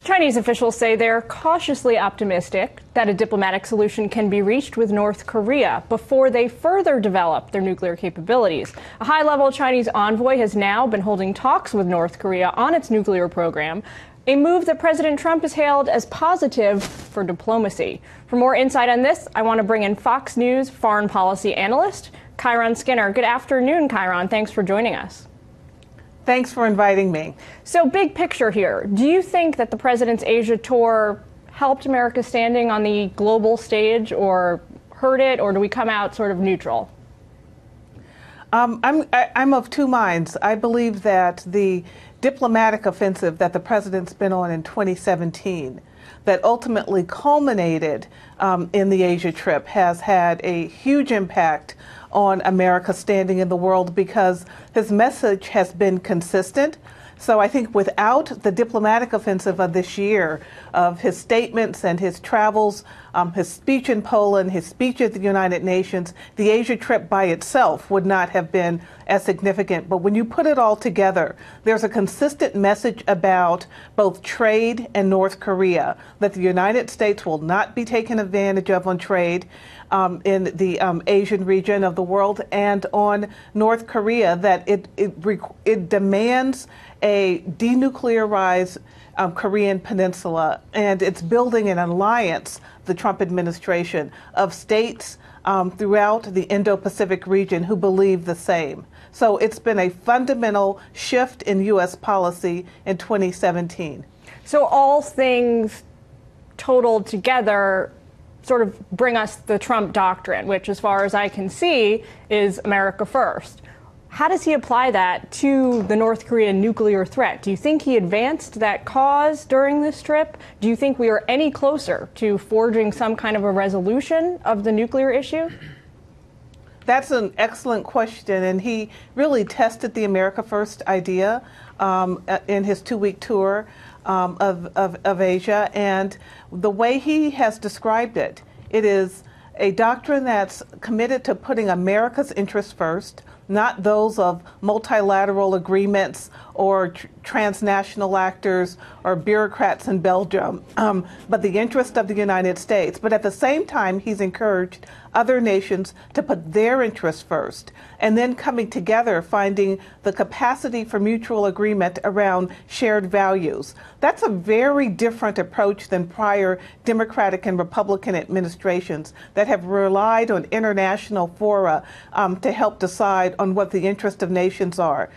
Chinese officials say they're cautiously optimistic that a diplomatic solution can be reached with North Korea before they further develop their nuclear capabilities. A high-level Chinese envoy has now been holding talks with North Korea on its nuclear program, a move that President Trump has hailed as positive for diplomacy. For more insight on this, I want to bring in Fox News foreign policy analyst Kyron Skinner. Good afternoon, Kyron. Thanks for joining us. Thanks for inviting me. So, big picture here. Do you think that the president's Asia tour helped America's standing on the global stage or hurt it, or do we come out sort of neutral? I'm of two minds. I believe that the diplomatic offensive that the president's been on in 2017 that ultimately culminated in the Asia trip has had a huge impact on America's standing in the world because his message has been consistent. So I think without the diplomatic offensive of this year, of his statements and his travels, his speech in Poland, his speech at the United Nations, the Asia trip by itself would not have been as significant. But when you put it all together, there's a consistent message about both trade and North Korea, that the United States will not be taken advantage of on trade in the Asian region of the world, and on North Korea, that it demands a denuclearized Korean peninsula, and it's building an alliance, the Trump administration, of states throughout the Indo-Pacific region who believe the same. So it's been a fundamental shift in U.S. policy in 2017. So all things totaled together sort of bring us the Trump doctrine, which, as far as I can see, is America first. How does he apply that to the North Korean nuclear threat? Do you think he advanced that cause during this trip? Do you think we are any closer to forging some kind of a resolution of the nuclear issue? That's an excellent question, and he really tested the America First idea in his 2-week tour of Asia, and the way he has described it, it is a doctrine that's committed to putting America's interests first, not those of multilateral agreements or transnational actors or bureaucrats in Belgium, but the interest of the United States. But at the same time, he's encouraged other nations to put their interests first, and then coming together, finding the capacity for mutual agreement around shared values. That's a very different approach than prior Democratic and Republican administrations that have relied on international fora to help decide on what the interests of nations are.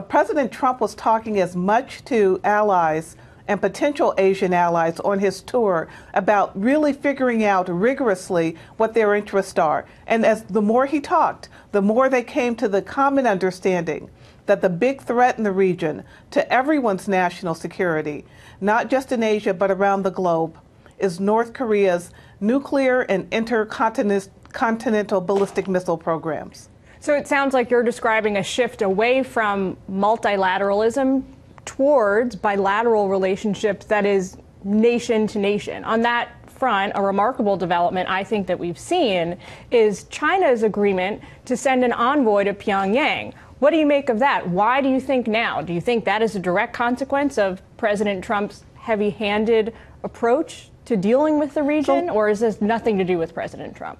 President Trump was talking as much to allies and potential Asian allies on his tour about really figuring out rigorously what their interests are. And as the more he talked, the more they came to the common understanding that the big threat in the region to everyone's national security, not just in Asia but around the globe, is North Korea's nuclear and intercontinental ballistic missile programs. So it sounds like you're describing a shift away from multilateralism towards bilateral relationships that is nation to nation. On that front, a remarkable development I think that we've seen is China's agreement to send an envoy to Pyongyang. What do you make of that? Why do you think now? Do you think that is a direct consequence of President Trump's heavy-handed approach to dealing with the region, or is this nothing to do with President Trump?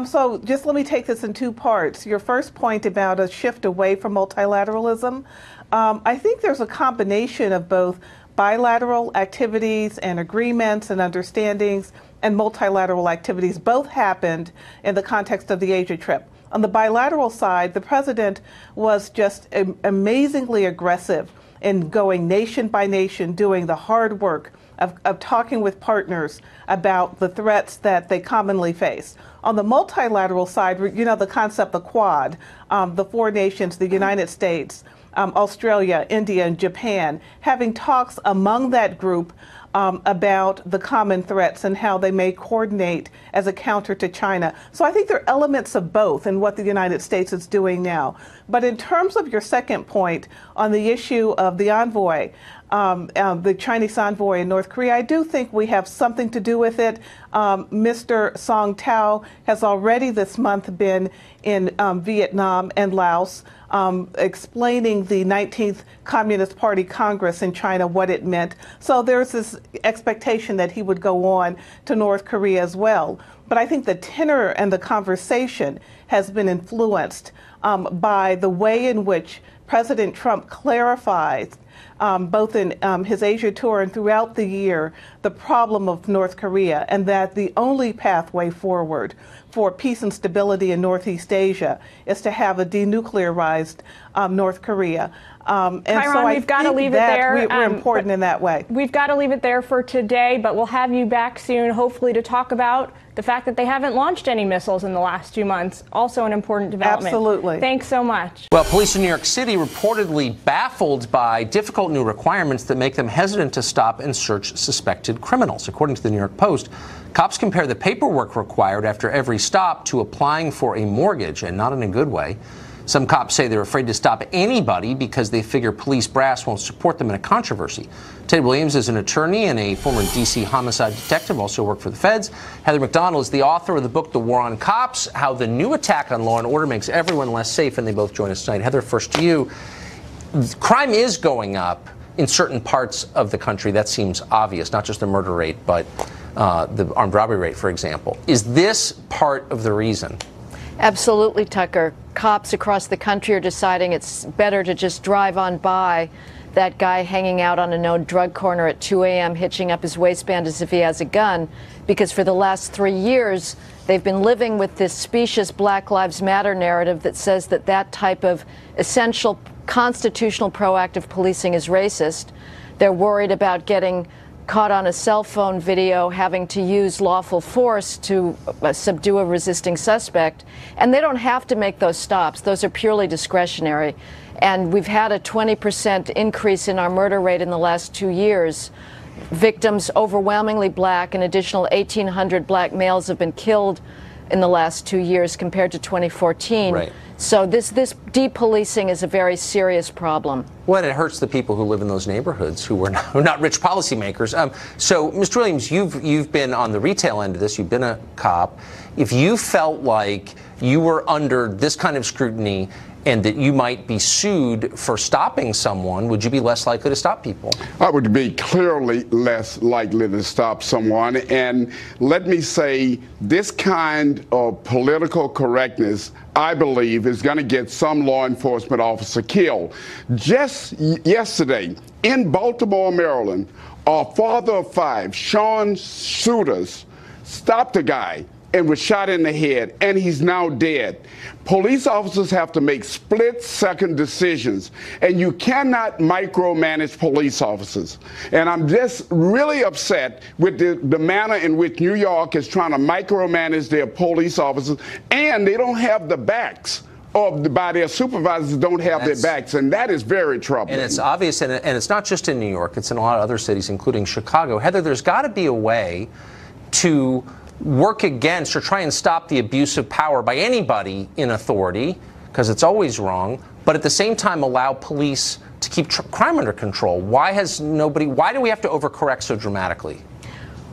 So just let me take this in two parts. Your first point about a shift away from multilateralism, I think there's a combination of both bilateral activities and agreements and understandings and multilateral activities. Both happened in the context of the Asia trip. On the bilateral side, the president was just amazingly aggressive in going nation by nation, doing the hard work of talking with partners about the threats that they commonly face. On the multilateral side, you know, the concept, the Quad, the four nations, the United States, Australia, India, and Japan, having talks among that group about the common threats and how they may coordinate as a counter to China. So I think there are elements of both in what the United States is doing now. But in terms of your second point on the issue of the envoy, the Chinese envoy in North Korea, I do think we have something to do with it. Mr. Song Tao has already this month been in Vietnam and Laos, explaining the 19th Communist Party Congress in China, what it meant. So there's this expectation that he would go on to North Korea as well. But I think the tenor and the conversation has been influenced by the way in which President Trump clarifies both in his Asia tour and throughout the year, the problem of North Korea, and that the only pathway forward for peace and stability in Northeast Asia is to have a denuclearized North Korea. And Chiron, so we've got to leave it there. We're important in that way. We've got to leave it there for today, but we'll have you back soon, hopefully, to talk about the fact that they haven't launched any missiles in the last 2 months. Also an important development. Absolutely. Thanks so much. Well, police in New York City reportedly baffled by difficult new requirements that make them hesitant to stop and search suspected criminals. According to the New York Post, cops compare the paperwork required after every stop to applying for a mortgage, and not in a good way. Some cops say they're afraid to stop anybody because they figure police brass won't support them in a controversy. Ted Williams is an attorney and a former D.C. homicide detective, also worked for the feds. Heather McDonald is the author of the book, The War on Cops, How the New Attack on Law and Order Makes Everyone Less Safe, and they both join us tonight. Heather, first to you. Crime is going up in certain parts of the country. That seems obvious, not just the murder rate, but the armed robbery rate, for example. Is this part of the reason? Absolutely, Tucker. Cops across the country are deciding it's better to just drive on by that guy hanging out on a known drug corner at 2 a.m. hitching up his waistband as if he has a gun, because for the last 3 years they've been living with this specious Black Lives Matter narrative that says that that type of essential constitutional proactive policing is racist. They're worried about getting caught on a cell phone video having to use lawful force to subdue a resisting suspect. And they don't have to make those stops. Those are purely discretionary. And we've had a 20% increase in our murder rate in the last 2 years. Victims overwhelmingly black. An additional 1,800 black males have been killed in the last 2 years compared to 2014. Right. So this depolicing is a very serious problem. Well, and it hurts the people who live in those neighborhoods who are not rich policymakers. So, Mr. Williams, you've been on the retail end of this. You've been a cop. If you felt like you were under this kind of scrutiny and that you might be sued for stopping someone, would you be less likely to stop people? I would be clearly less likely to stop someone. And let me say, this kind of political correctness, I believe, is going to get some law enforcement officer killed. Just yesterday, in Baltimore, Maryland, a father of 5, Sean Shooters, stopped a guy and was shot in the head, and he's now dead. Police officers have to make split-second decisions, and you cannot micromanage police officers. And I'm just really upset with the manner in which New York is trying to micromanage their police officers, and they don't have the backs by their supervisors, don't have their backs, and that is very troubling. And it's obvious, and it's not just in New York, it's in a lot of other cities, including Chicago. Heather, there's got to be a way to work against or try and stop the abuse of power by anybody in authority, because it's always wrong, but at the same time allow police to keep crime under control. Why do we have to overcorrect so dramatically?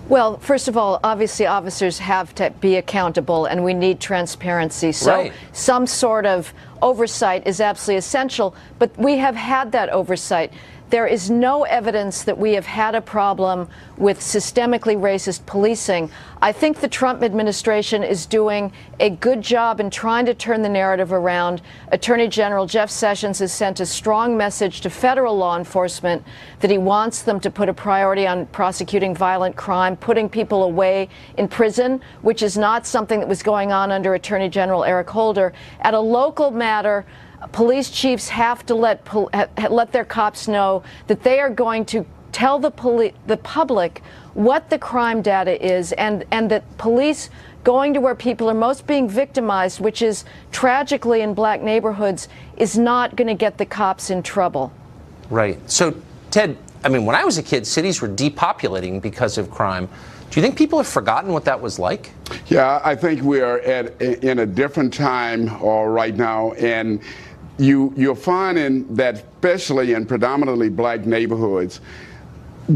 Well, first of all, obviously officers have to be accountable, and we need transparency. So some sort of oversight is absolutely essential, but we have had that oversight. There is no evidence that we have had a problem with systemically racist policing. I think the Trump administration is doing a good job in trying to turn the narrative around. Attorney General Jeff Sessions has sent a strong message to federal law enforcement that he wants them to put a priority on prosecuting violent crime, putting people away in prison, which is not something that was going on under Attorney General Eric Holder. At a local matter, police chiefs have to let their cops know that they are going to tell the public what the crime data is, and that police going to where people are most being victimized, which is tragically in black neighborhoods, is not going to get the cops in trouble. Right. So, Ted, I mean, when I was a kid, cities were depopulating because of crime. Do you think people have forgotten what that was like? Yeah, I think we are in a different time right now, and you're finding that, especially in predominantly black neighborhoods,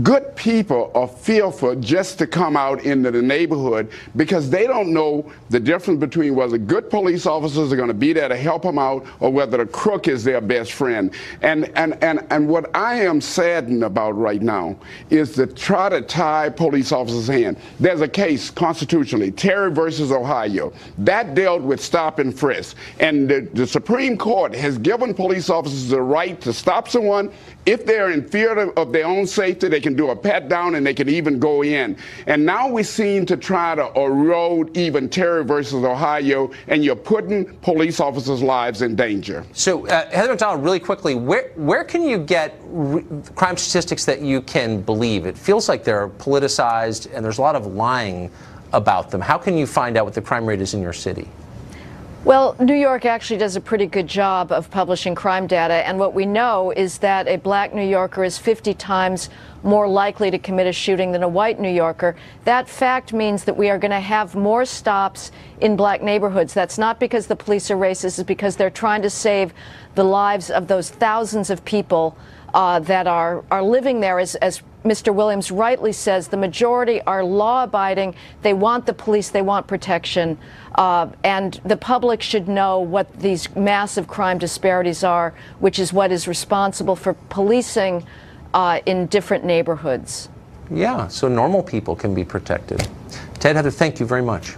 good people are fearful just to come out into the neighborhood because they don't know the difference between whether good police officers are going to be there to help them out or whether the crook is their best friend. And what I am saddened about right now is to try to tie police officers' hand. There's a case constitutionally, Terry versus Ohio, that dealt with stop and frisk. And the Supreme Court has given police officers the right to stop someone if they're in fear of their own safety. They can do a pat down and they can even go in. And now we seem to try to erode even Terry versus Ohio, and you're putting police officers' lives in danger. So, Heather McDonald, really quickly, where can you get crime statistics that you can believe? It feels like they're politicized and there's a lot of lying about them. How can you find out what the crime rate is in your city? Well, New York actually does a pretty good job of publishing crime data, and what we know is that a black New Yorker is 50 times more likely to commit a shooting than a white New Yorker. That fact means that we are going to have more stops in black neighborhoods. That's not because the police are racist, it's because they're trying to save the lives of those thousands of people that are living there. As Mr. Williams rightly says, the majority are law-abiding. They want the police, they want protection, and the public should know what these massive crime disparities are, which is what is responsible for policing in different neighborhoods. Yeah, so normal people can be protected. Ted, Heather, thank you very much.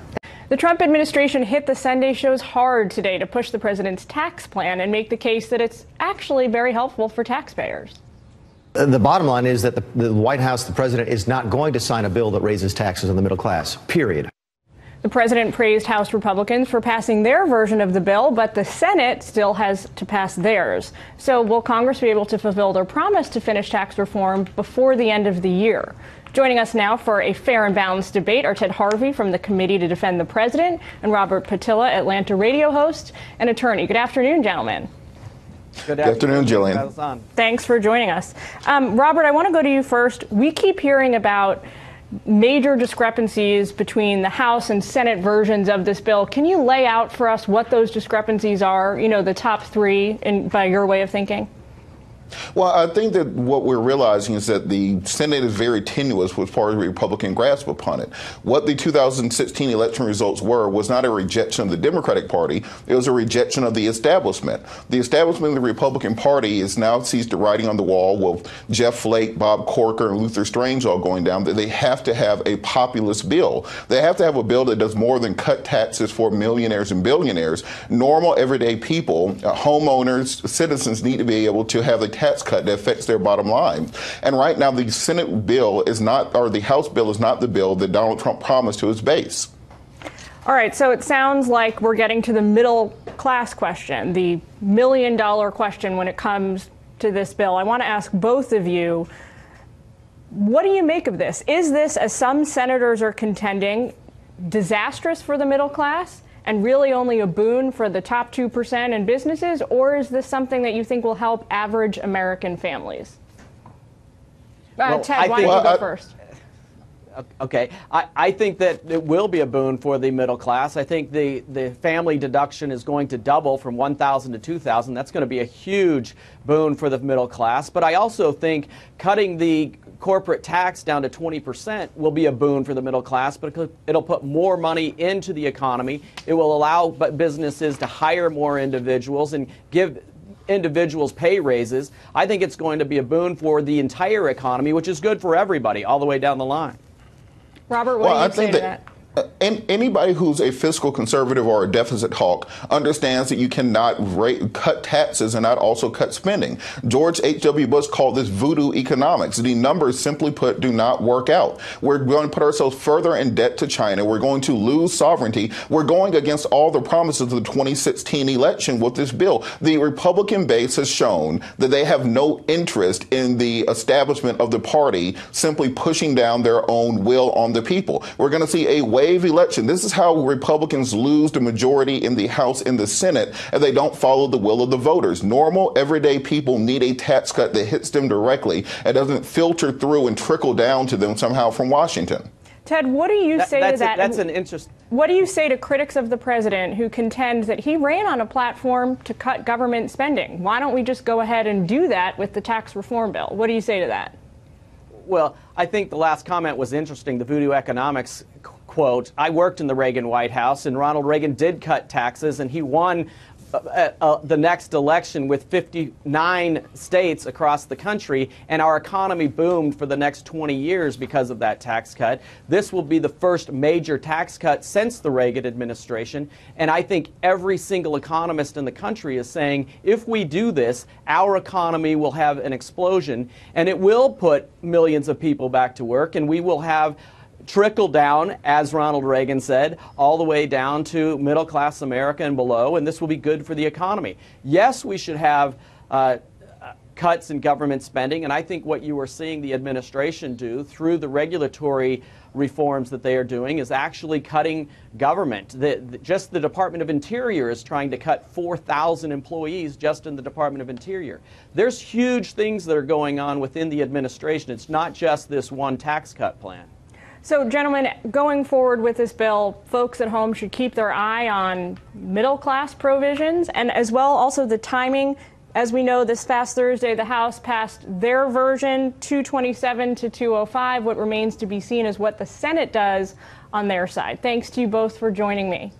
The Trump administration hit the Sunday shows hard today to push the president's tax plan and make the case that it's actually very helpful for taxpayers. The bottom line is that the White House, the president, is not going to sign a bill that raises taxes on the middle class, period. The president praised House Republicans for passing their version of the bill, but the Senate still has to pass theirs. So will Congress be able to fulfill their promise to finish tax reform before the end of the year? Joining us now for a fair and balanced debate are Ted Harvey from the Committee to Defend the President and Robert Patilla, Atlanta radio host and attorney. Good afternoon, gentlemen. Good afternoon, Jillian. Thanks for joining us. Robert, I want to go to you first. We keep hearing about major discrepancies between the House and Senate versions of this bill. Can you lay out for us what those discrepancies are, you know, the top three by your way of thinking? Well, I think that what we're realizing is that the Senate is very tenuous as far as the Republican grasp upon it. What the 2016 election results were was not a rejection of the Democratic Party, it was a rejection of the establishment. The establishment of the Republican Party is now sees the writing on the wall with Jeff Flake, Bob Corker, and Luther Strange all going down, that they have to have a populist bill. They have to have a bill that does more than cut taxes for millionaires and billionaires. Normal, everyday people, homeowners, citizens need to be able to have a tax cut that affects their bottom line. And right now, the Senate bill is not, or the House bill is not the bill that Donald Trump promised to his base. All right, so it sounds like we're getting to the middle class question, the $1 million question when it comes to this bill. I want to ask both of you, what do you make of this? Is this, as some senators are contending, disastrous for the middle class and really only a boon for the top 2% in businesses, or is this something that you think will help average American families? Well, Ted, why don't you go first? Okay, I think that it will be a boon for the middle class. I think the family deduction is going to double from $1,000 to $2,000. That's going to be a huge boon for the middle class. But I also think cutting the corporate tax down to 20% will be a boon for the middle class, because it'll put more money into the economy. It will allow businesses to hire more individuals and give individuals pay raises. I think it's going to be a boon for the entire economy, which is good for everybody all the way down the line. Robert, what do you say to that? Anybody who's a fiscal conservative or a deficit hawk understands that you cannot cut taxes and not also cut spending. George H.W. Bush called this voodoo economics. The numbers, simply put, do not work out. We're going to put ourselves further in debt to China. We're going to lose sovereignty. We're going against all the promises of the 2016 election with this bill. The Republican base has shown that they have no interest in the establishment of the party simply pushing down their own will on the people. We're going to see a wave election. This is how Republicans lose the majority in the House and the Senate, and they don't follow the will of the voters. Normal, everyday people need a tax cut that hits them directly and doesn't filter through and trickle down to them somehow from Washington. Ted, what do you say to that? That's an interest. What do you say to critics of the president who contend that he ran on a platform to cut government spending? Why don't we just go ahead and do that with the tax reform bill? What do you say to that? Well, I think the last comment was interesting, the voodoo economics quote. I worked in the Reagan White House, and Ronald Reagan did cut taxes, and he won the next election with 59 states across the country, and our economy boomed for the next 20 years because of that tax cut. This will be the first major tax cut since the Reagan administration, and I think every single economist in the country is saying if we do this, our economy will have an explosion, and it will put millions of people back to work, and we will have trickle down, as Ronald Reagan said, all the way down to middle-class America and below, and this will be good for the economy. Yes, we should have cuts in government spending, and I think what you are seeing the administration do through the regulatory reforms that they are doing is actually cutting government. Just the Department of Interior is trying to cut 4,000 employees just in the Department of Interior. There's huge things that are going on within the administration. It's not just this one tax cut plan. So, gentlemen, going forward with this bill, folks at home should keep their eye on middle-class provisions and as well also the timing. As we know, this past Thursday, the House passed their version, 227 to 205. What remains to be seen is what the Senate does on their side. Thanks to you both for joining me.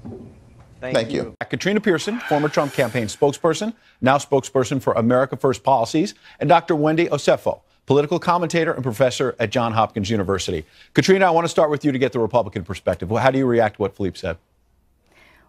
Thank you. Katrina Pearson, former Trump campaign spokesperson, now spokesperson for America First Policies, and Dr. Wendy Osefo, political commentator and professor at Johns Hopkins University. Katrina, I want to start with you to get the Republican perspective. How do you react to what Philippe said?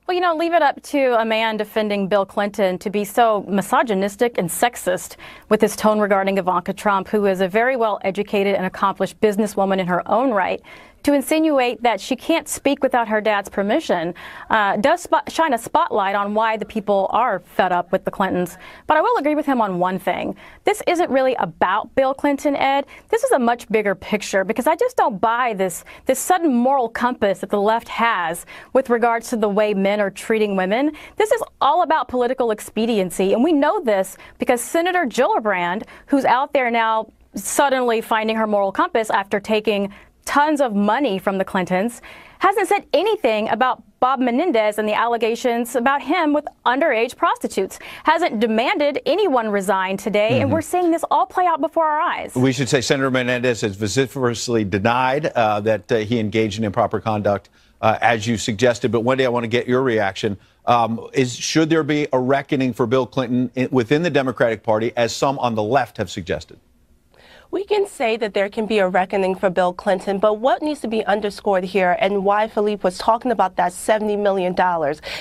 Well, you know, leave it up to a man defending Bill Clinton to be so misogynistic and sexist with his tone regarding Ivanka Trump, who is a very well-educated and accomplished businesswoman in her own right, to insinuate that she can't speak without her dad's permission does shine a spotlight on why the people are fed up with the Clintons. But I will agree with him on one thing. This isn't really about Bill Clinton, Ed. This is a much bigger picture, because I just don't buy this sudden moral compass that the left has with regards to the way men are treating women. This is all about political expediency, and we know this because Senator Gillibrand, who's out there now suddenly finding her moral compass after taking tons of money from the Clintons, hasn't said anything about Bob Menendez and the allegations about him with underage prostitutes, hasn't demanded anyone resign today, and we're seeing this all play out before our eyes. We should say Senator Menendez has vociferously denied that he engaged in improper conduct, as you suggested. But Wendy, I want to get your reaction. Should there be a reckoning for Bill Clinton within the Democratic Party, as some on the left have suggested? We can say that there can be a reckoning for Bill Clinton, but what needs to be underscored here, and why Philippe was talking about that $70 million,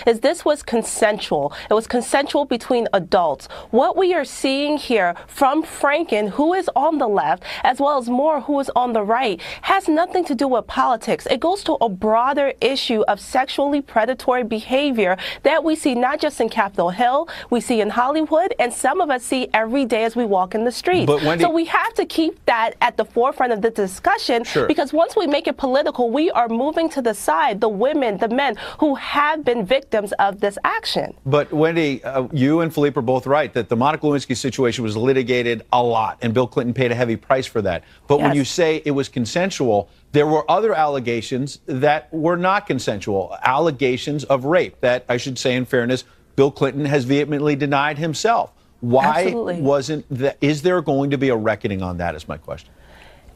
is this was consensual. It was consensual between adults. What we are seeing here from Franken, who is on the left, as well as Moore, who is on the right, has nothing to do with politics. It goes to a broader issue of sexually predatory behavior that we see not just in Capitol Hill, we see in Hollywood, and some of us see every day as we walk in the streets. But Wendy, so we have to keep that at the forefront of the discussion, because once we make it political, we are moving to the side, the women, the men who have been victims of this action. But Wendy, you and Philippe are both right that the Monica Lewinsky situation was litigated a lot, and Bill Clinton paid a heavy price for that. But when you say it was consensual, there were other allegations that were not consensual, allegations of rape that, I should say in fairness, Bill Clinton has vehemently denied himself. Why wasn't that? Is there going to be a reckoning on that, is my question.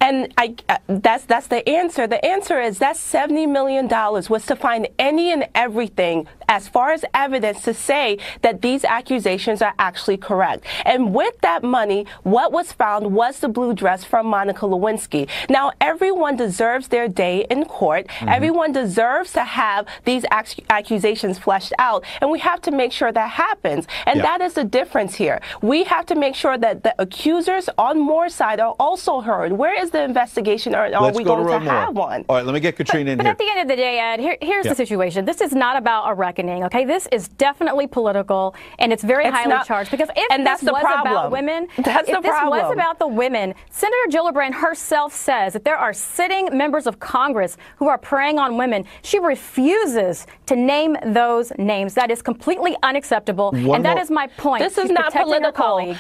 And that's the answer. The answer is that $70 million was to find any and everything as far as evidence to say that these accusations are actually correct. And with that money, what was found was the blue dress from Monica Lewinsky. Now, everyone deserves their day in court. Everyone deserves to have these accusations fleshed out. And we have to make sure that happens. And that is the difference here. We have to make sure that the accusers on Moore's side are also heard. Where is the investigation, or are we going to have one? All right, let me get Katrina in here. But at the end of the day, Ed, here's the situation. This is not about a reckoning. awakening. Okay, this is definitely political, and it's very highly charged. Because if this was about women, if this was about the women, Senator Gillibrand herself says that there are sitting members of Congress who are preying on women. She refuses to name those names. That is completely unacceptable, and that is my point. This is not political.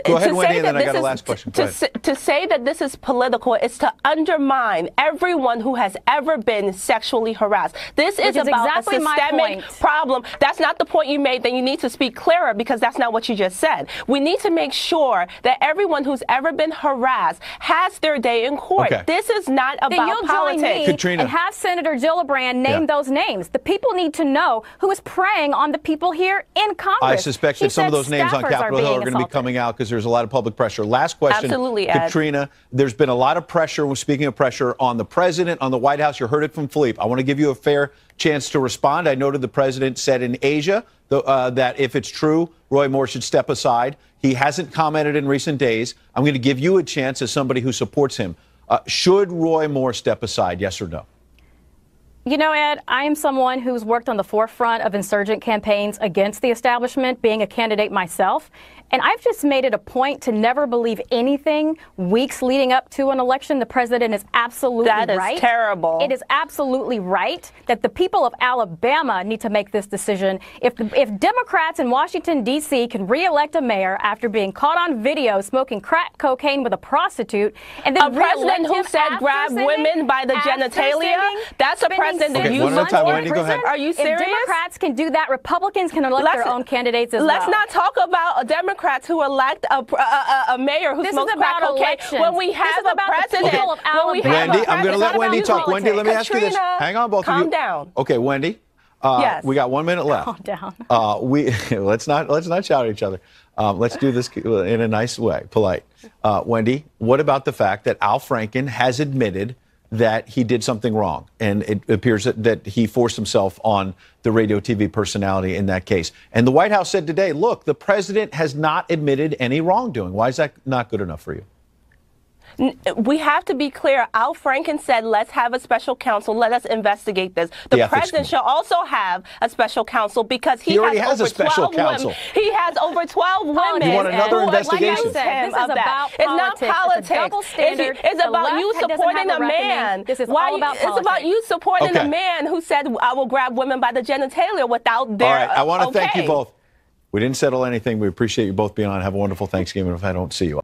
Go ahead, Wendy, and then I got a last question. To say that this is political is to undermine everyone who has ever been sexually harassed. This is about a systemic problem. That's not the point you made. Then you need to speak clearer, because that's not what you just said. We need to make sure that everyone who's ever been harassed has their day in court. Okay. This is not about politics. Katrina. And have Senator Gillibrand name those names. The people need to know who is preying on the people here in Congress. I suspect that some of those names on Capitol Hill are going to be coming out because there's a lot of public pressure. Last question. Absolutely, Ed. Katrina, there's been a lot of pressure, speaking of pressure, on the president, on the White House. You heard it from Philippe. I want to give you a fair chance to respond. I noted the president said in Asia that if it's true, Roy Moore should step aside. He hasn't commented in recent days. I'm going to give you a chance as somebody who supports him. Should Roy Moore step aside, yes or no? You know, Ed, I am someone who's worked on the forefront of insurgent campaigns against the establishment, being a candidate myself. And I've just made it a point to never believe anything weeks leading up to an election. The president is absolutely right. That is terrible. It is absolutely right that the people of Alabama need to make this decision. If Democrats in Washington, D.C. can reelect a mayor after being caught on video smoking crack cocaine with a prostitute, and then a president who said grab women by the genitalia, that's a president that you want. Wendy, go ahead. Are you serious? If Democrats can do that, Republicans can elect their own candidates as well. Let's not talk about a Democrat who elect a mayor who smokes crack cocaine when we have a president. Wendy, I'm going to let Wendy talk. Wendy, let me ask you this. Hang on, both of you. Calm down. Okay, Wendy. Yes. We got 1 minute left. Calm down. Let's not shout at each other. Let's do this in a nice way, polite. Wendy, what about the fact that Al Franken has admitted that he did something wrong, and it appears that he forced himself on the radio TV personality in that case? And the White House said today, look, the president has not admitted any wrongdoing. Why is that not good enough for you? We have to be clear. Al Franken said, let's have a special counsel. Let us investigate this. The president should also have a special counsel because he already has a special counsel. He has over 12 women. You want another investigation? This is about it's not politics. It's a double standard. It's about you supporting a man. This is all about politics. It's about you supporting a man who said, I will grab women by the genitalia without their All right, I want to thank you both. We didn't settle anything. We appreciate you both being on. Have a wonderful Thanksgiving if I don't see you.